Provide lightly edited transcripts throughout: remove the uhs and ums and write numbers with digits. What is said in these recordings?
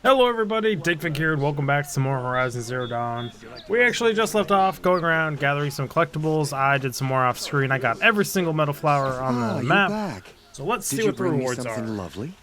Hello everybody, Digfig here and welcome back to some more Horizon Zero Dawn. We actually just left off going around gathering some collectibles. I did some more off screen. I got every single metal flower on the map. You're back. So let's see Did what the you bring me rewards something are. lovely?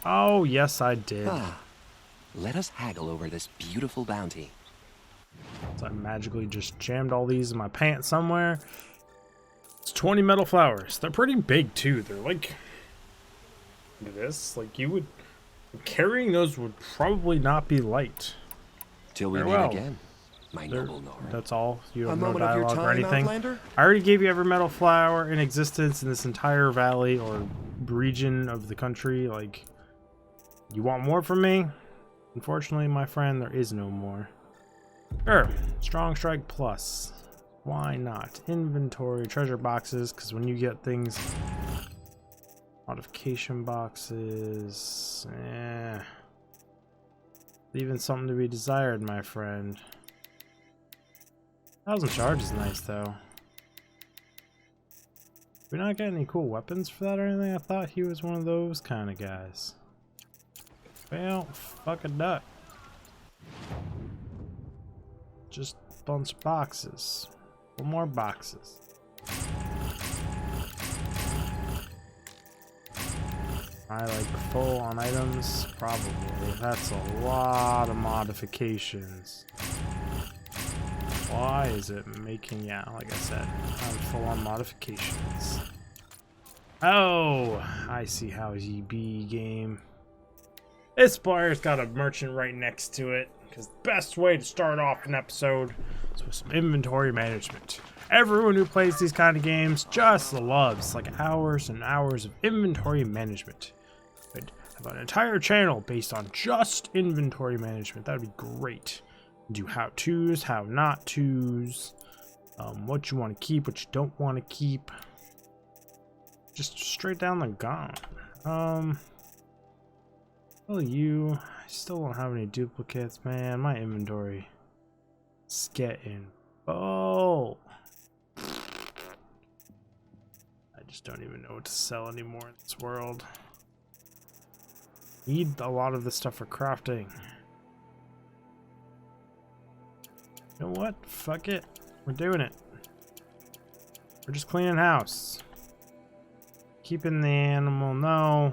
Oh yes I did. Let us haggle over this beautiful bounty. So I magically just jammed all these in my pants somewhere. It's 20 metal flowers. They're pretty big too. They're like this. Like you would carrying those would probably not be light. Till we meet again, my noble Nora. That's all. You have no moment of your dialogue or time, anything. Outlander? I already gave you every metal flower in existence in this entire valley or region of the country. Like, you want more from me? Unfortunately, my friend, there is no more. Sure. Strong Strike Plus. Why not? Inventory, treasure boxes, because when you get things... Modification boxes... Leaving something to be desired, my friend. 1,000 charge is nice, though. We not get any cool weapons for that or anything? I thought he was one of those kind of guys. Well, fuck a duck. Just a bunch of boxes. One more boxes. I like full on items? Probably. That's a lot of modifications. Why is it making, yeah, like I said, full on modifications. Oh, I see how ye be, game. This player's got a merchant right next to it, because the best way to start off an episode is with some inventory management. Everyone who plays these kind of games just loves like hours and hours of inventory management. I'd have an entire channel based on just inventory management. That would be great. Do how-tos, how-not-tos, what you want to keep, what you don't want to keep. Just straight down the gauntlet. Well, I still don't have any duplicates, man. My inventory is getting full. I just don't even know what to sell anymore in this world. Need a lot of this stuff for crafting. You know what? Fuck it. We're doing it. We're just cleaning house. Keeping the animal, no.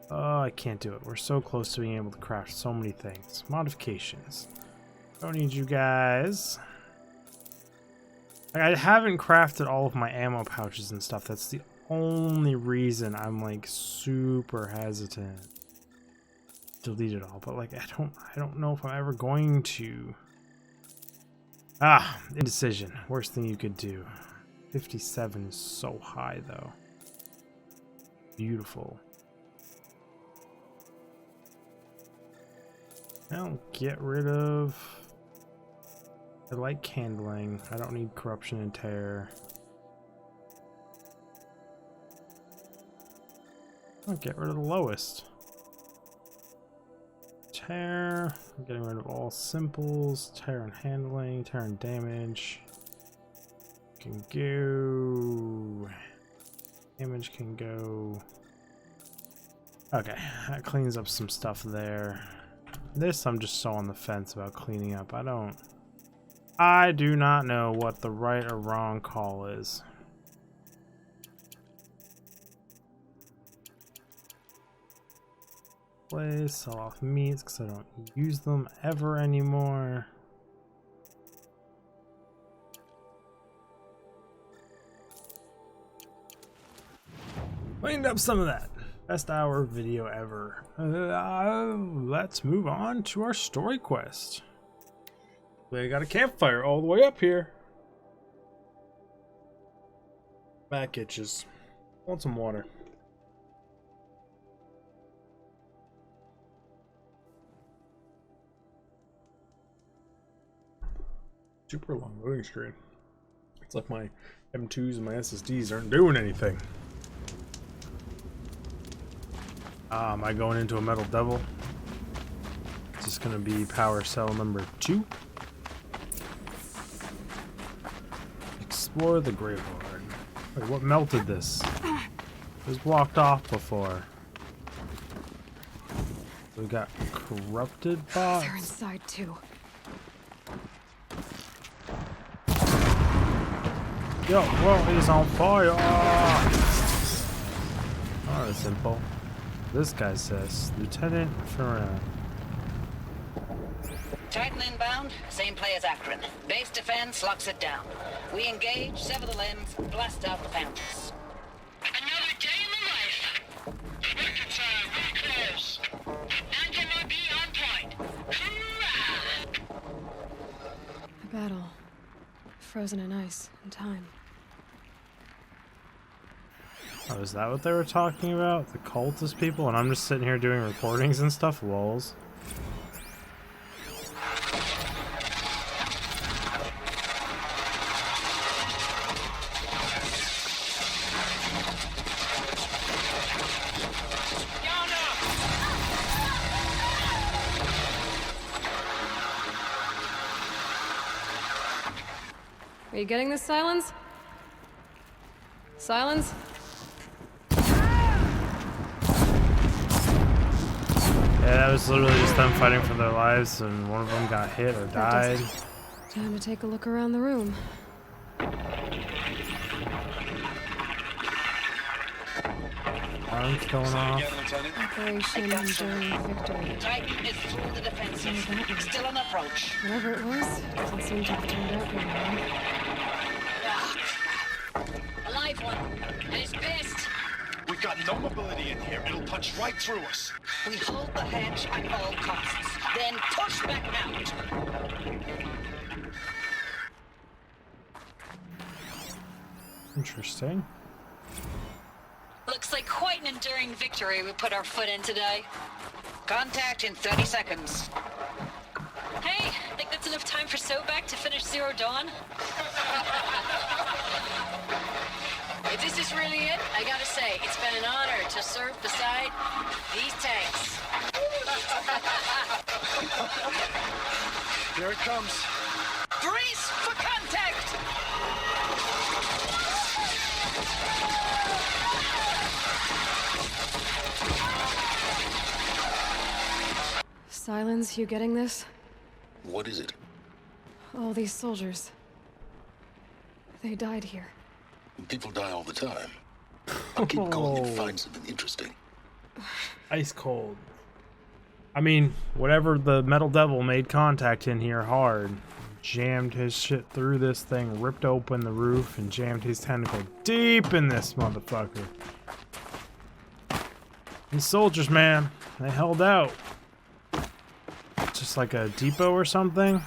Oh, I can't do it. We're so close to being able to craft so many things. Modifications. Don't need you guys. I haven't crafted all of my ammo pouches and stuff. That's the only reason I'm like super hesitant to delete it all. But like I don't know if I'm ever going to. Indecision. Worst thing you could do. 57 is so high though. Beautiful. Now get rid of. I like candling. I don't need corruption and terror. I'll get rid of the lowest. Tear. I'm getting rid of all simples. Tear and handling. Tear and damage. Can go. Damage can go. Okay, that cleans up some stuff there. This I'm just so on the fence about cleaning up. I do not know what the right or wrong call is. Place, sell off meats because I don't use them ever anymore. Cleaned up some of that. Best hour video ever. Let's move on to our story quest. We got a campfire all the way up here. Back itches. Want some water. Super long loading screen. It's like my M2s and my SSDs aren't doing anything. Am I going into a metal devil? Is this gonna be power cell number 2? Explore the graveyard. Wait, what melted this? It was blocked off before. We got corrupted bots. They're inside too. Yo, world is on fire! Oh, that's simple. This guy says, Lieutenant Ferran. Titan inbound, same play as Akron. Base defense locks it down. We engage, sever the limbs, blast out the fountains. Another day in the life. Record time, really close. Anti-MOB on point. Hoorah! A battle. Frozen in ice and time. Oh, is that what they were talking about? The cultist people? And I'm just sitting here doing recordings and stuff? Lols. Are you getting this, Silence? Silence? Yeah, that was literally just them fighting for their lives, and one of them got hit or died. Time to take a look around the room. Alarms going off. Operation Enduring Victory. Titan is through the defenses. Still on approach. Whatever it was, doesn't seem to have turned out very well. A live one. And he's pissed. We've got no mobility in here. It'll punch right through us. We hold the hedge at all costs. Then push back out. Interesting. Looks like quite an enduring victory we put our foot in today. Contact in 30 seconds. Hey, think that's enough time for Sobek to finish Zero Dawn? If this is really it, I gotta say, it's been an honor to serve beside these tanks. Here it comes. Brace for contact! Silence, you getting this? What is it? All these soldiers. They died here. People die all the time. I'll keep going and find something interesting. Ice cold. I mean, whatever the Metal Devil made contact in here hard. Jammed his shit through this thing, ripped open the roof, and jammed his tentacle deep in this motherfucker. These soldiers, man, they held out. Just like a depot or something.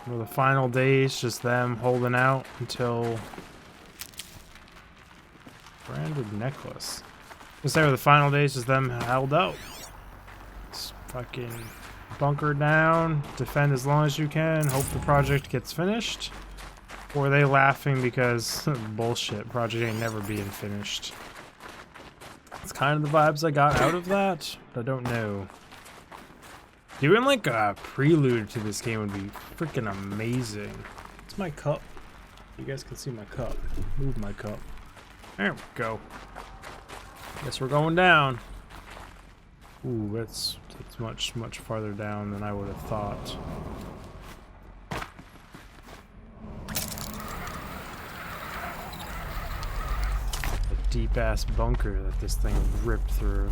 Were the final days just them holding out until branded necklace. Just say were the final days just them held out. Just fucking bunker down, defend as long as you can, hope the project gets finished. Or are they laughing because bullshit, project ain't never being finished? It's kind of the vibes I got out of that, but I don't know. Doing like a prelude to this game would be freaking amazing. It's my cup. You guys can see my cup. Move my cup. There we go. Guess we're going down. Ooh, that's much farther down than I would have thought. Deep ass bunker that this thing ripped through.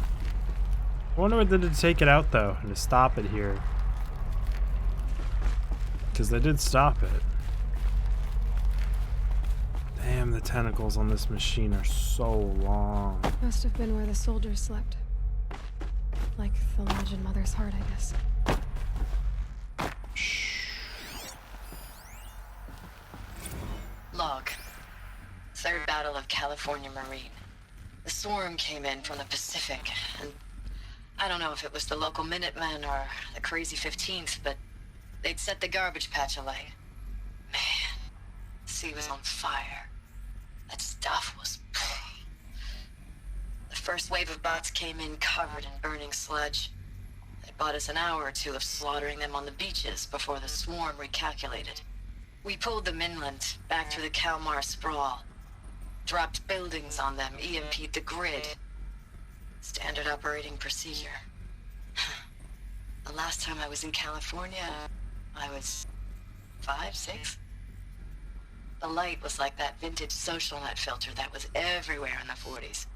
I wonder what they did to take it out though, and to stop it here. Because they did stop it. Damn, the tentacles on this machine are so long. Must have been where the soldiers slept. Like the Legend Mother's heart, I guess. Shh. Log. Third Battle of California Marine. The swarm came in from the Pacific, and I don't know if it was the local Minutemen or the crazy 15th, but they'd set the garbage patch alight. Man, the sea was on fire. That stuff was... The first wave of bots came in covered in burning sludge. It bought us an hour or two of slaughtering them on the beaches before the swarm recalculated. We pulled them inland, back through the Kalmar sprawl. Dropped buildings on them, EMP'd the grid. Standard operating procedure. The last time I was in California, I was 5, 6. The light was like that vintage social net filter that was everywhere in the 40s.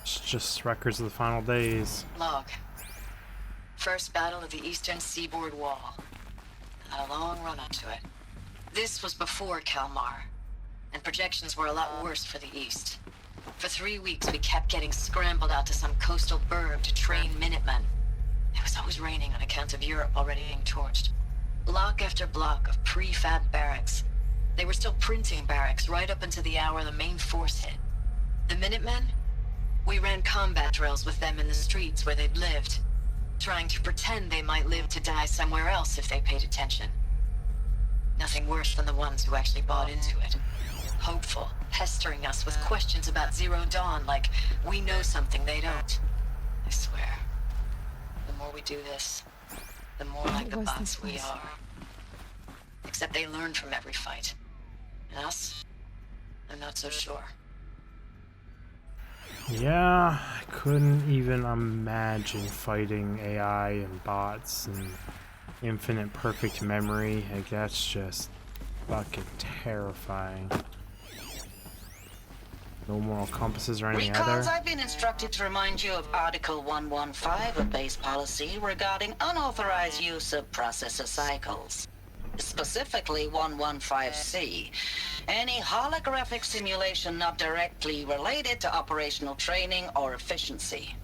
It's just records of the final days. Log. First battle of the eastern seaboard wall. Had a long run up to it. This was before Kalmar, and projections were a lot worse for the east. For 3 weeks, we kept getting scrambled out to some coastal burg to train Minutemen. It was always raining on account of Europe already being torched. Block after block of prefab barracks. They were still printing barracks right up until the hour the main force hit. The Minutemen? We ran combat drills with them in the streets where they'd lived, trying to pretend they might live to die somewhere else if they paid attention. Nothing worse than the ones who actually bought into it. Hopeful, pestering us with questions about Zero Dawn like we know something they don't. I swear, the more we do this, the more like the was bots this we place? are. Except they learn from every fight. And us? I'm not so sure. Yeah, I couldn't even imagine fighting AI and bots and infinite perfect memory. Like, that's just fucking terrifying. No moral compasses or anything Recalls, either. I've been instructed to remind you of Article 115 of base policy regarding unauthorized use of processor cycles. Specifically 115C. Any holographic simulation not directly related to operational training or efficiency.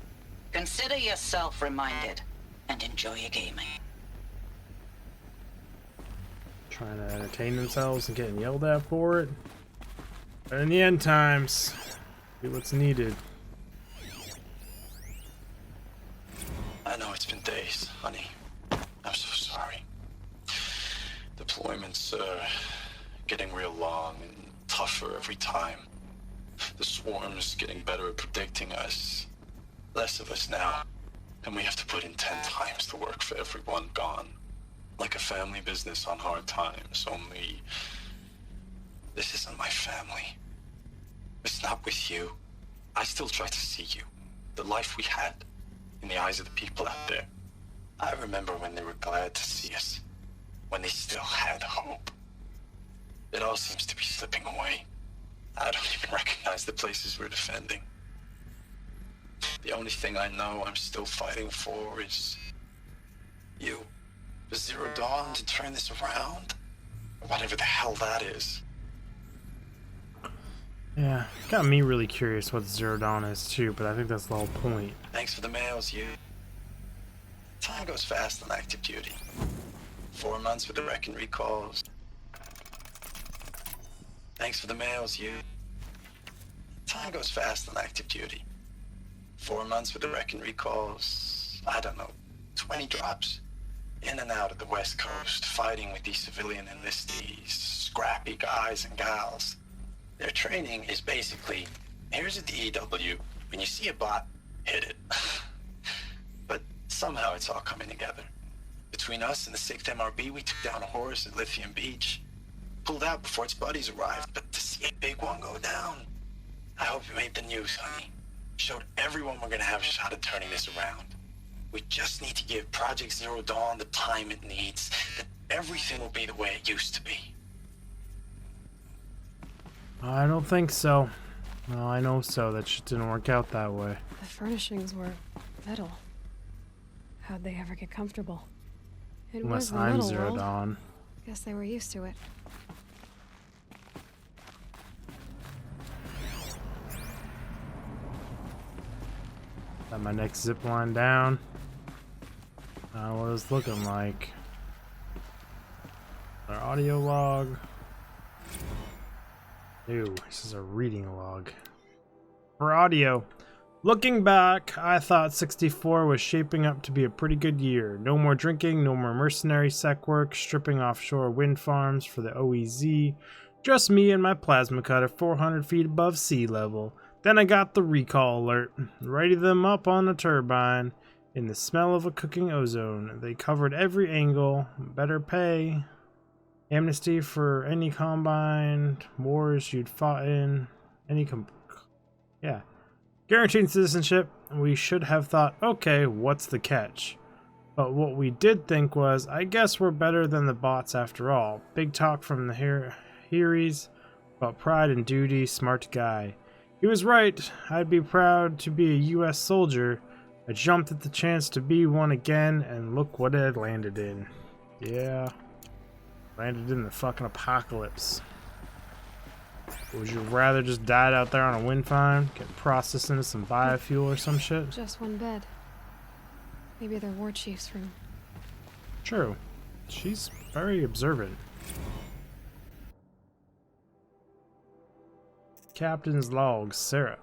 Consider yourself reminded and enjoy your gaming. Trying to entertain themselves and getting yelled at for it. But in the end times, do what's needed. I know it's been days, honey. I'm so sorry. Deployments are getting real long and tougher every time. The swarm's getting better at predicting us. Less of us now. And we have to put in 10 times the work for everyone gone. Like a family business on hard times, only this isn't my family. It's not with you. I still try to see you. The life we had in the eyes of the people out there. I remember when they were glad to see us. When they still had hope. It all seems to be slipping away. I don't even recognize the places we're defending. The only thing I know I'm still fighting for is you. For Zero Dawn to turn this around? Whatever the hell that is. Yeah, got me really curious what Zero Dawn is too, but I think that's the whole point. Thanks for the mails, you. Time goes fast on active duty. 4 months with the Reckon recalls. Thanks for the mails, you. Time goes fast on active duty. 4 months with the Reckon recalls. I don't know, 20 drops. In and out of the West Coast, fighting with these civilian enlistees, scrappy guys and gals. Their training is basically, here's a DEW. When you see a bot, hit it. But somehow it's all coming together. Between us and the 6th MRB, we took down AORUS at Lithium Beach. Pulled out before its buddies arrived, but to see a big one go down. I hope you made the news, honey. Showed everyone we're gonna have a shot at turning this around. We just need to give Project Zero Dawn the time it needs, that everything will be the way it used to be. I don't think so. Well, I know so. That shit didn't work out that way. The furnishings were metal. How'd they ever get comfortable? It Unless was the I'm metal Zero world. Dawn. Guess they were used to it. Got my next zip line down. What it's looking like. Our audio log. Ew, this is a reading log. For audio. Looking back, I thought 64 was shaping up to be a pretty good year. No more drinking, no more mercenary sec work, stripping offshore wind farms for the OEZ. Just me and my plasma cutter 400 feet above sea level. Then I got the recall alert. Ready them up on a turbine. In the smell of a cooking ozone. They covered every angle. Better pay. Amnesty for any combined wars you'd fought in. Yeah. Guaranteed citizenship. We should have thought, okay, what's the catch? But what we did think was, I guess we're better than the bots after all. Big talk from the Heries about pride and duty, smart guy. He was right. I'd be proud to be a US soldier. I jumped at the chance to be one again, and look what it landed in. Yeah. Landed in the fucking apocalypse. Would you rather just die out there on a wind farm? Get processed into some biofuel or some shit? Just one bed. Maybe they're war chief's room. True. She's very observant. Captain's log, Sarah.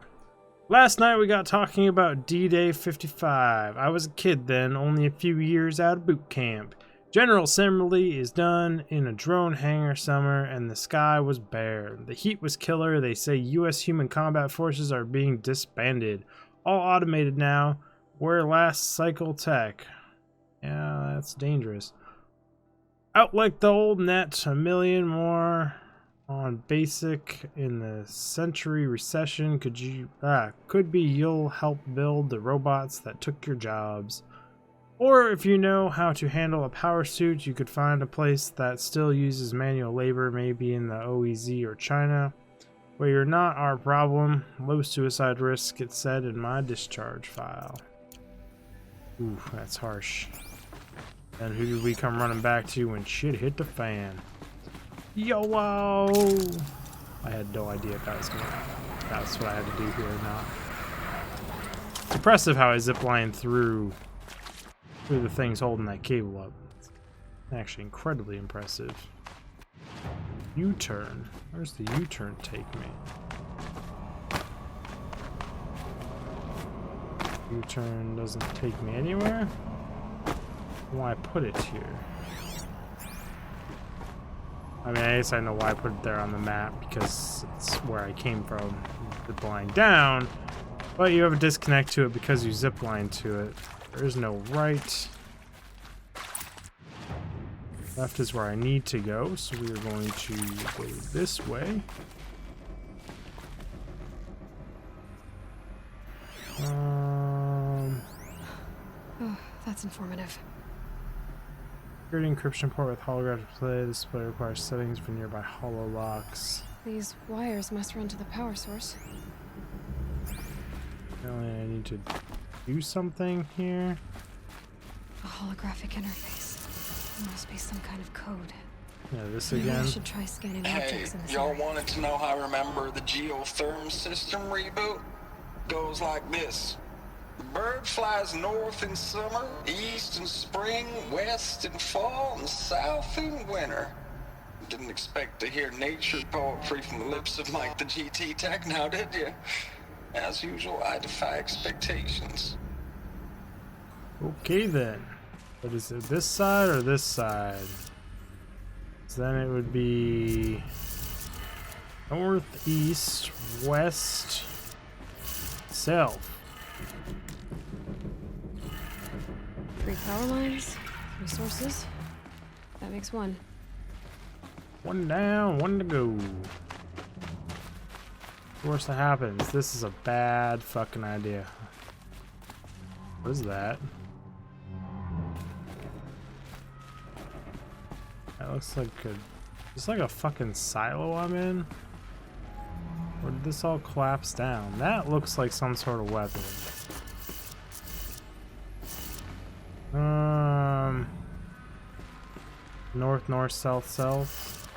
Last night we got talking about D-Day 55. I was a kid then, only a few years out of boot camp. General assembly is done in a drone hangar somewhere, and the sky was bare. The heat was killer. They say U.S. human combat forces are being disbanded. All automated now. We're last cycle tech. Yeah, that's dangerous. Out like the old net, a million more on basic in the century recession. Could be you'll help build the robots that took your jobs. Or if you know how to handle a power suit, you could find a place that still uses manual labor, maybe in the OEZ or China, where you're not our problem. Low suicide risk, it said in my discharge file. Ooh, that's harsh. And who did we come running back to when shit hit the fan? Yo-whoa! I had no idea if that's what I had to do here or not. It's impressive how I ziplined through the things holding that cable up. Actually incredibly impressive. U-turn. Where's the U-turn take me? U-turn doesn't take me anywhere. Why put it here? I mean, I guess I know why I put it there on the map, because it's where I came from, zipline down. But you have a disconnect to it because you zipline to it. There is no right. Left is where I need to go, so we are going to go this way. Oh, that's informative. Security encryption port with holographic display. This display requires settings for nearby holo locks. These wires must run to the power source. Apparently I need to do something here. A holographic interface. There must be some kind of code. Yeah, this Maybe again. I should try scanning Hey, objects in this y'all area. wanted to know how I remember the geotherm system reboot? Goes like this. The bird flies north in summer, east in spring, west in fall, and south in winter. Didn't expect to hear nature poetry from the lips of Mike the GT Tech now, did you? As usual, I defy expectations. Okay then. But is it this side or this side? So then it would be north, east, west, south. 3 power lines, 3 sources. That makes 1. One down, one to go. Worst that happens. This is a bad fucking idea. What is that? That looks like just like a fucking silo I'm in. Or did this all collapse down? That looks like some sort of weapon. North, north, south, south.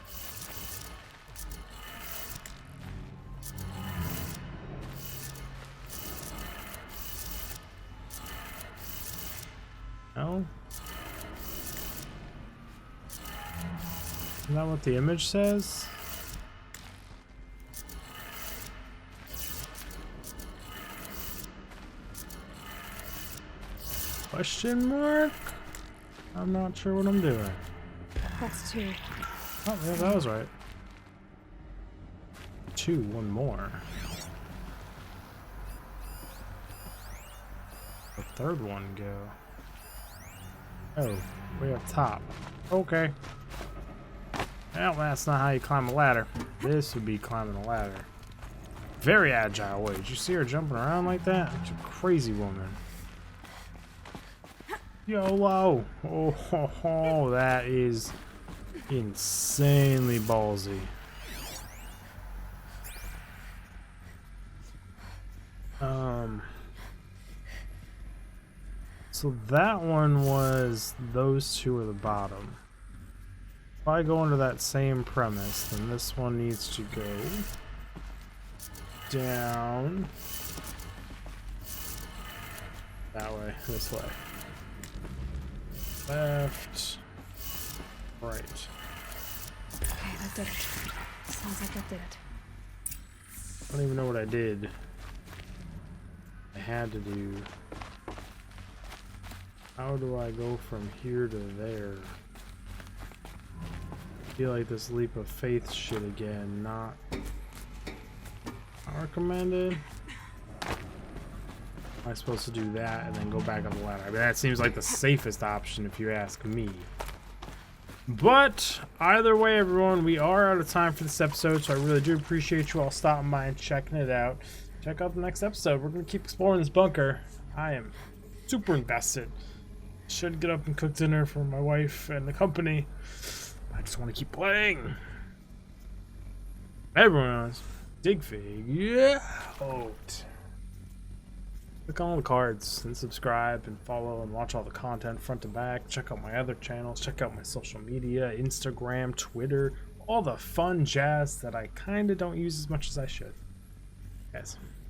No? Isn't that what the image says? Question mark? I'm not sure what I'm doing. That's 2. Oh, yeah, that was right. 2, one more. The third one go. Oh, way up top. Okay. Well, that's not how you climb a ladder. This would be climbing a ladder. Very agile way. Did you see her jumping around like that? She's a crazy woman. YOLO! Oh, that is insanely ballsy. So that one was those two are the bottom. If I go under that same premise, then this one needs to go down that way, this way. Left, right. Okay, that did it. Sounds like that did it. I don't even know what I did. I had to do. How do I go from here to there? I feel like this leap of faith shit again, not recommended. Am I supposed to do that and then go back on the ladder? I mean, that seems like the safest option if you ask me. But either way, everyone, we are out of time for this episode, so I really do appreciate you all stopping by and checking it out. Check out the next episode. We're going to keep exploring this bunker. I am super invested. Should get up and cook dinner for my wife and the company. I just want to keep playing. Everyone else, Digfig, yeah. Click on all the cards and subscribe and follow and watch all the content front to back. Check out my other channels. Check out my social media, Instagram, Twitter, all the fun jazz that I kind of don't use as much as I should. Guys.